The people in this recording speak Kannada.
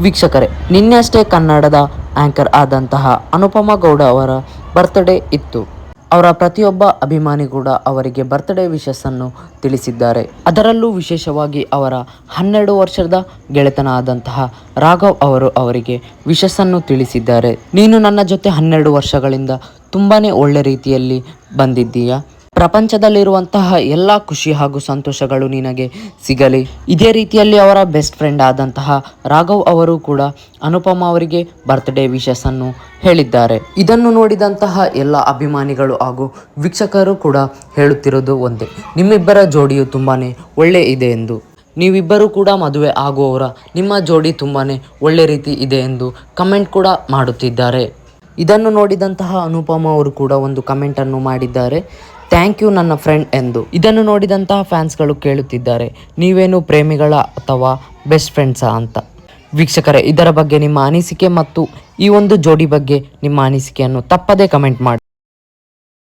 ವೀಕ್ಷಕರೇ, ನಿನ್ನೆ ಅಷ್ಟೇ ಕನ್ನಡದ ಆಂಕರ್ ಆದಂತಹ ಅನುಪಮಾ ಗೌಡ ಅವರ ಬರ್ತ್ಡೇ ಇತ್ತು. ಅವರ ಪ್ರತಿಯೊಬ್ಬ ಅಭಿಮಾನಿ ಕೂಡ ಅವರಿಗೆ ಬರ್ತ್ಡೇ ವಿಶಸ್ ಅನ್ನು ತಿಳಿಸಿದ್ದಾರೆ. ಅದರಲ್ಲೂ ವಿಶೇಷವಾಗಿ ಅವರ 12 ವರ್ಷದ ಗೆಳೆತನ ಆದಂತಹ ರಾಘವ್ ಅವರು ಅವರಿಗೆ ವಿಶಸ್ ಅನ್ನು ತಿಳಿಸಿದ್ದಾರೆ. ನೀನು ನನ್ನ ಜೊತೆ 12 ವರ್ಷಗಳಿಂದ ತುಂಬಾನೇ ಒಳ್ಳೆ ರೀತಿಯಲ್ಲಿ ಬಂದಿದ್ದೀಯಾ. ಪ್ರಪಂಚದಲ್ಲಿರುವಂತಹ ಎಲ್ಲ ಖುಷಿ ಹಾಗೂ ಸಂತೋಷಗಳು ನಿನಗೆ ಸಿಗಲಿ. ಇದೇ ರೀತಿಯಲ್ಲಿ ಅವರ ಬೆಸ್ಟ್ ಫ್ರೆಂಡ್ ಆದಂತಹ ರಾಘವ್ ಅವರು ಕೂಡ ಅನುಪಮಾ ಅವರಿಗೆ ಬರ್ತ್ಡೇ ವಿಶಸ್ ಅನ್ನು ಹೇಳಿದ್ದಾರೆ. ಇದನ್ನು ನೋಡಿದಂತಹ ಎಲ್ಲ ಅಭಿಮಾನಿಗಳು ಹಾಗೂ ವೀಕ್ಷಕರು ಕೂಡ ಹೇಳುತ್ತಿರೋದು ಒಂದೇ, ನಿಮ್ಮಿಬ್ಬರ ಜೋಡಿಯು ತುಂಬಾನೇ ಒಳ್ಳೆ ಇದೆ ಎಂದು. ನೀವಿಬ್ಬರು ಕೂಡ ಮದುವೆ ಆಗುವವರ ನಿಮ್ಮ ಜೋಡಿ ತುಂಬಾನೇ ಒಳ್ಳೆ ರೀತಿ ಇದೆ ಎಂದು ಕಮೆಂಟ್ ಕೂಡ ಮಾಡುತ್ತಿದ್ದಾರೆ. ಇದನ್ನು ನೋಡಿದಂತಹ ಅನುಪಮಾ ಅವರು ಕೂಡ ಒಂದು ಕಮೆಂಟ್ ಅನ್ನು ಮಾಡಿದ್ದಾರೆ, ಥ್ಯಾಂಕ್ ಯು ನನ್ನ ಫ್ರೆಂಡ್ ಎಂದು. ಇದನ್ನು ನೋಡಿದಂತಹ ಫ್ಯಾನ್ಸ್ಗಳು ಕೇಳುತ್ತಿದ್ದಾರೆ, ನೀವೇನು ಪ್ರೇಮಿಗಳ ಅಥವಾ ಬೆಸ್ಟ್ ಫ್ರೆಂಡ್ಸಾ ಅಂತ. ವೀಕ್ಷಕರೇ, ಇದರ ಬಗ್ಗೆ ನಿಮ್ಮ ಅನಿಸಿಕೆ ಮತ್ತು ಈ ಒಂದು ಜೋಡಿ ಬಗ್ಗೆ ನಿಮ್ಮ ಅನಿಸಿಕೆಯನ್ನು ತಪ್ಪದೇ ಕಮೆಂಟ್ ಮಾಡಿ.